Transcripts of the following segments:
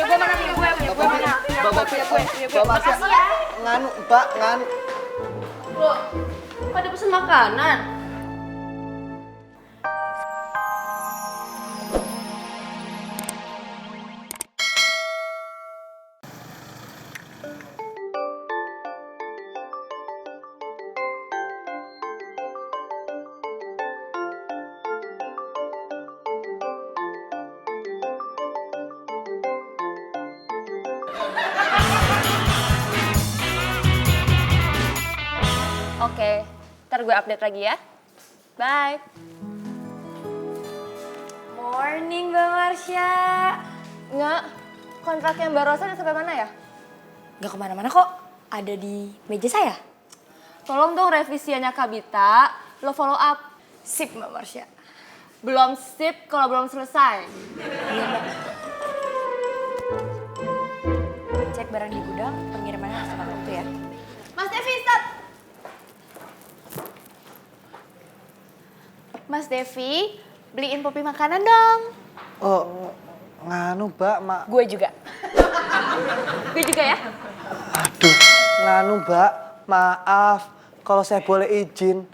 Punya gue mana? Punya gue mana? Punya gue. Makasih ya. Nganu, Mbak, nganu. Loh, pada pesen makanan? Oke, ntar gue update lagi ya. Bye. Morning, Mbak Marsha. Nggak, kontraknya Mbak Rosa udah sampai mana ya? Gak kemana-mana kok, ada di meja saya. Tolong dong revisiannya Kabita, lo follow up. Sip Mbak Marsha. Belum sip kalau belum selesai. Iya Mbak. Cek barang di gudang, pengirimannya harus tepat waktu ya. Mas Devi, stop! Mas Devi, beliin Poppy makanan dong. Oh, nganu, Mbak, Gue juga. Gue juga ya. Aduh, nganu, Mbak, maaf. Kalau saya boleh izin,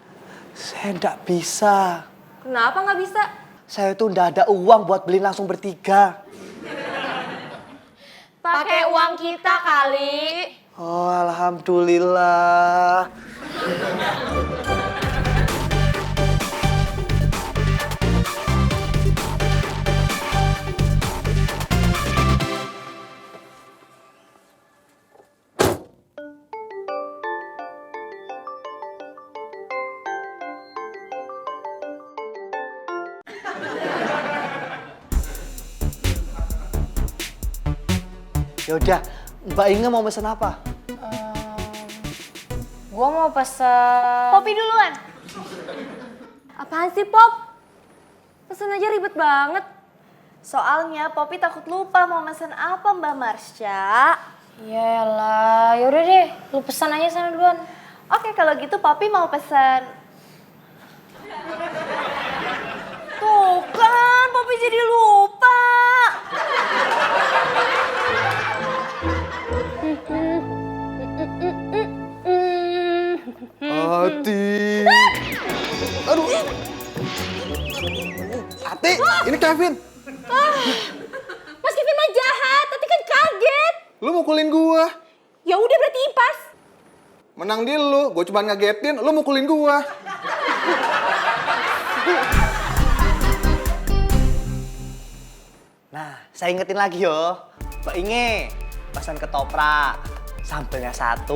saya nggak bisa. Kenapa nggak bisa? Saya tuh nggak ada uang buat beli langsung bertiga. Pakai uang kita kali. Oh, alhamdulillah. Yaudah, Mbak Inge mau pesen apa? Gue mau pesen... Poppy duluan. Apaan sih, Pop? Pesen aja ribet banget. Soalnya Poppy takut lupa mau pesen apa, Mbak Marsha. Yalah, yaudah deh, lu pesan aja sana duluan. Oke, kalau gitu Poppy mau pesen. Tuh kan, Poppy jadi lupa. Ati. Aduh. Ati, ini Kevin. Mas Kevin mah jahat, Tati kan kaget. Lu mukulin gua. Ya udah berarti impas. Menang deal lu, gua cuma ngagetin, lu mukulin gua. Nah, saya ingetin lagi yo. Mbak Inge, pesan ketoprak. Sambelnya 1,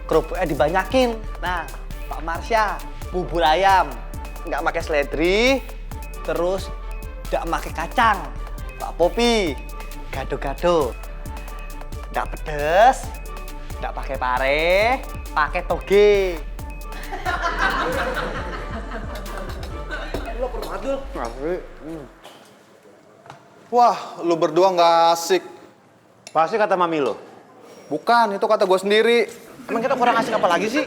kerupuknya dibanyakin. Nah, Pak Marsha, bubur ayam. Nggak pakai seledri, terus nggak pakai kacang. Pak Poppy, gado-gado. Nggak pedes, nggak pakai pare, pakai toge. Lo permadul. Wah, lu berdua nggak asik. Pasti kata mami lo. Bukan, itu kata gua sendiri. Emang kita kurang asik apa lagi sih?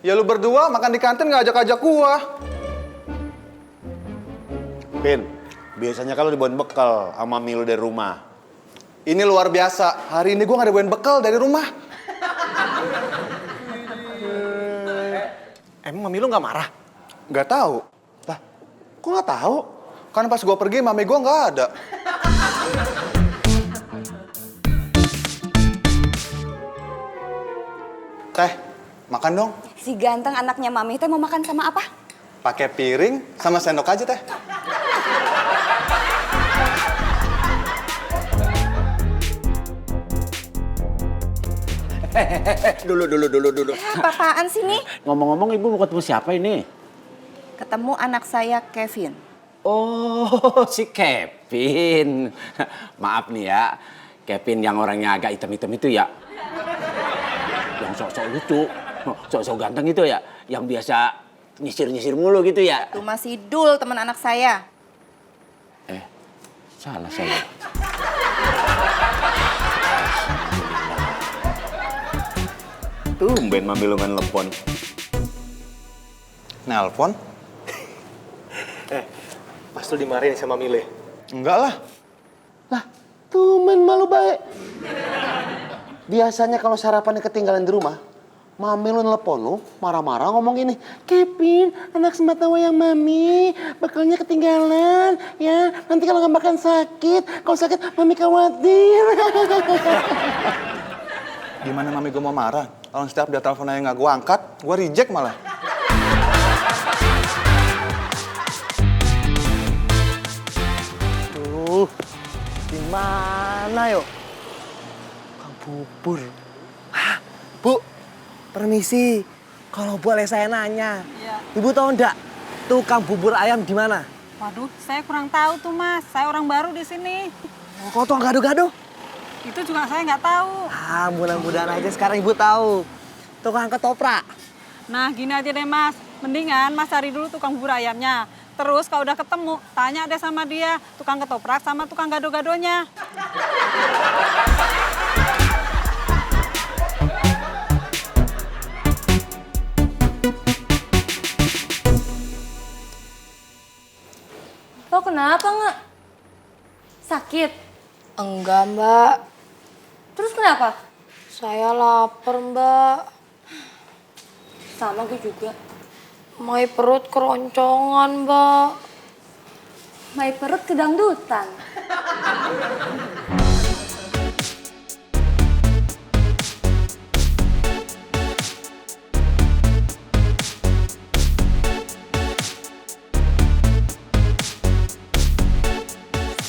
Ya lu berdua makan di kantin nggak ajak-ajak gua. Pin, biasanya kalau dibawain bekal sama mami lo dari rumah. Ini luar biasa. Hari ini gua nggak dibawain bekal dari rumah. Emang mami lo nggak marah? Nggak tahu. Lah, kok nggak tahu? Kan pas gua pergi, mami gua nggak ada. Teh, makan dong. Si ganteng anaknya Mami teh mau makan sama apa? Pakai piring sama sendok aja, Teh. Dulu. Apa-apaan sih nih? Ngomong-ngomong, ibu mau ketemu siapa ini? Ketemu anak saya Kevin. Oh, si Kevin. Maaf nih ya, Kevin yang orangnya agak hitam-hitam itu ya. Yang sok-sok lucu, sok-sok ganteng itu ya. Yang biasa nyisir-nyisir mulu gitu ya. Itu masih Dul, teman anak saya. Salah saya. Tumben mami lu nggak telepon. Nelpon? Pas lu dimarahin sama Mile. Enggak lah. Lah, Tumen malu baik. Biasanya kalau sarapannya ketinggalan di rumah, Mami lu nelpon lu, marah-marah ngomong gini, Kevin, anak semata wayang Mami, bekalnya ketinggalan, ya. Nanti kalau nggak makan sakit, kalau sakit Mami khawatir. Gimana Mami gue mau marah? Orang setiap dia telepon aja nggak gue angkat, gue reject malah. Tuh, di mana yuk? Kang Bubur. Hah, Bu, permisi. Kalau boleh saya nanya, Ibu tahu enggak tukang bubur ayam di mana? Waduh, saya kurang tahu tuh Mas. Saya orang baru di sini. Oh, kok tukang gado-gado? Itu juga saya nggak tahu. Ah, mudah-mudahan aja sekarang Ibu tahu. Tukang ketoprak. Nah, gini aja deh Mas. Mendingan Mas cari dulu tukang bubur ayamnya. Terus kalau udah ketemu, tanya deh sama dia, tukang ketoprak sama tukang gado-gadonya. Lo kenapa nggak? Sakit? Enggak, Mbak. Terus kenapa? Saya lapar, Mbak. Sama gue juga. My perut keroncongan, Mbak. My perut kedangdutan.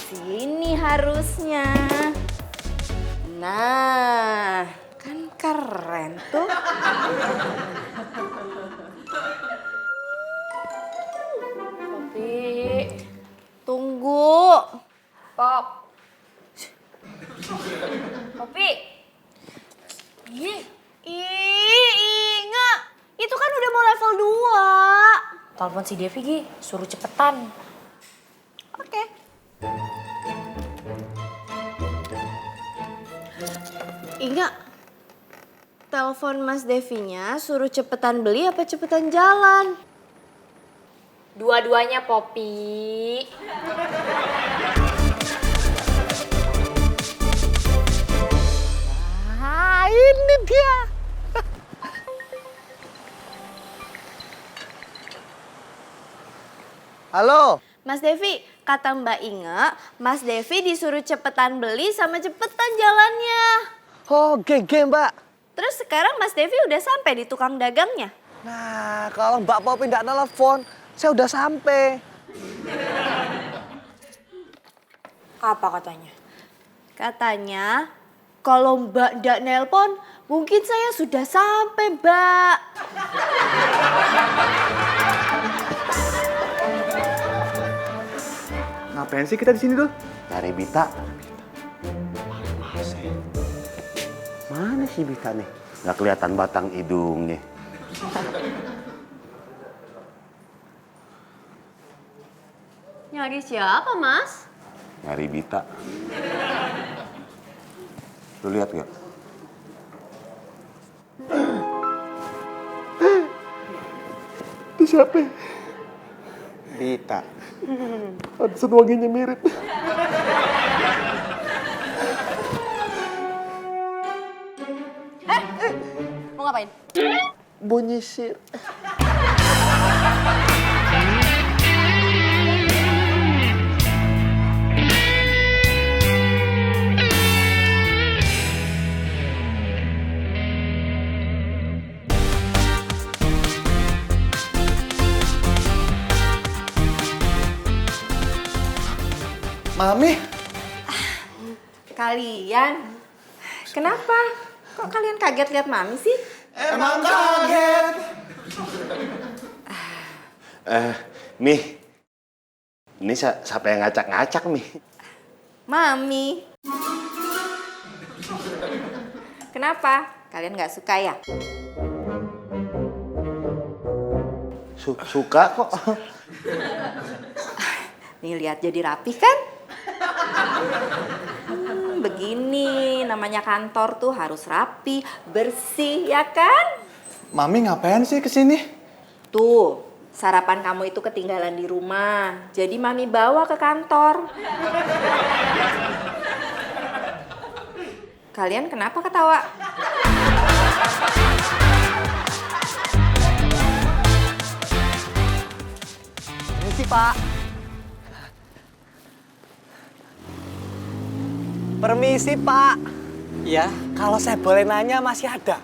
Sini harusnya. Nah, kan keren tuh. Popi, tunggu. Pop. Popi. Ih, Inga. Itu kan udah mau level 2. Telepon si Devi, Gi. Suruh cepetan. Oke. Inga, telepon Mas Devinya suruh cepetan beli apa cepetan jalan? Dua-duanya, Popi. Ah, ini dia. Halo. Mas Devi, kata Mbak Inga, Mas Devi disuruh cepetan beli sama cepetan jalannya. Oh, GG, Mbak. Terus sekarang Mas Devi udah sampai di tukang dagangnya? Nah, kalau Mbak Popi nggak nelfon, saya udah sampai. Apa katanya? Katanya, kalau Mbak nggak nelpon, mungkin saya sudah sampai, Mbak. Ngapain sih kita di sini, Dul? Dari Bita. Mana sih Bita nih? Nggak kelihatan batang hidungnya. Nyari siapa, Mas? Nyari Bita. Lu lihat gak? Itu siapa? Bita. Pantesan wanginya mirip. Mau ngapain? Bunyi sir. Mami, Kalian? Kenapa? Kok kalian kaget lihat Mami sih? emang kaget. Mi. Ini siapa yang ngacak-ngacak, Mi? Mami. Kenapa? Kalian nggak suka ya? Suka kok. Nih lihat jadi rapi kan? Begini namanya kantor tuh harus rapi, bersih ya kan? Mami ngapain sih kesini? Tuh, sarapan kamu itu ketinggalan di rumah. Jadi Mami bawa ke kantor. Kalian kenapa ketawa? Permisi, Pak. Permisi, Pak. Iya, Kalau saya boleh nanya, masih ada?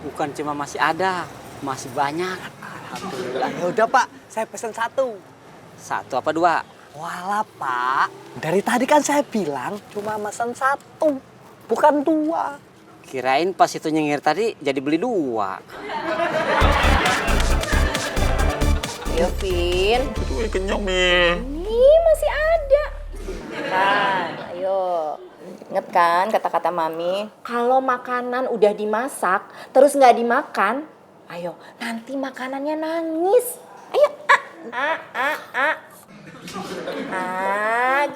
bukan cuma masih ada, masih banyak. Alhamdulillah. Ya udah, Pak. Saya pesen satu. Satu apa dua? Walah, Pak. Dari tadi kan saya bilang cuma mesen satu, bukan dua. Kirain pas itu nyengir tadi jadi beli dua. Ayo, Vin. Aduh, kenyang, Mi. Ih, masih ada. Kan, ayo. Ingat kan kata-kata Mami? Kalau makanan udah dimasak, terus nggak dimakan, ayo, nanti makanannya nangis. Ayo,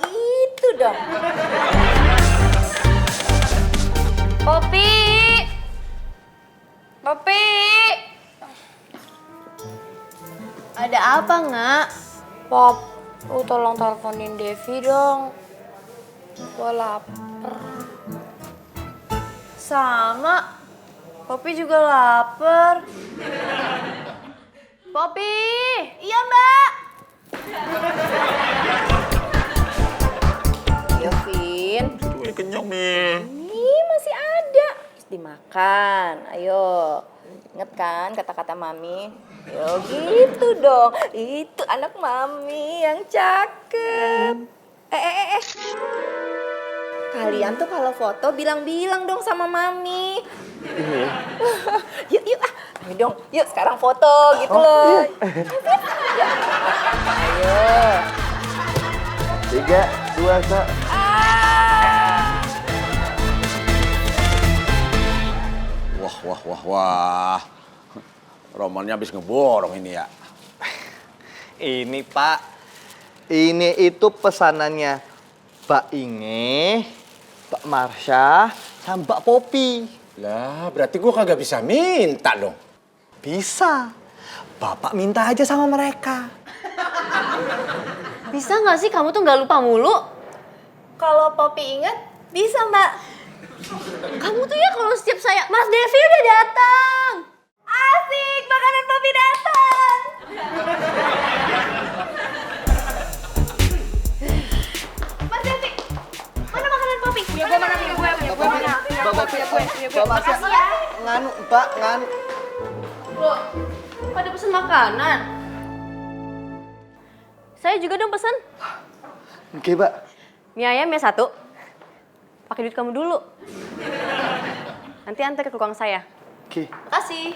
gitu dong. Popi! Popi! Ada apa, Nggak? Pop, lu tolong teleponin Devi dong. Gue lapar. Sama. Popi juga lapar. Popi! Iya, Mbak! Ayo, Vin. Aduh, kenyang, Mi. Ih, masih ada. Terus dimakan. Ayo. Ingat kan kata-kata Mami? Yo, gitu dong. Itu anak Mami yang cakep. Kalian tuh kalau foto bilang-bilang dong sama Mami. Yuk, ayo dong. Yuk sekarang foto gitu loh. Ya. Ayo. 3, 2, 1. Wah. Romannya habis ngeborong ini ya. Ini, Pak. Ini itu pesanannya Mbak Inge, Mbak Marsha, sama Mbak Popi. Lah, berarti gua kagak bisa minta dong. Bisa. Bapak minta aja sama mereka. Bisa nggak sih kamu tuh nggak lupa mulu? Kalau Popi ingat, bisa, Mbak. Kamu tuh ya kalau setiap saya, Mas Devi udah datang. Asik, makanan Popi datang. Mas Devi, mana makanan Popi? Punya gue mana? Punya gue. Mbak Popi, Mbak Marsha, nganu, Mbak, nganu. Loh, pada pesen makanan? Saya juga dong pesen. Oke, Mbak. Mie ayam ya 1. Pakai duit kamu dulu. Nanti antar ke tukang saya. Oke. Makasih.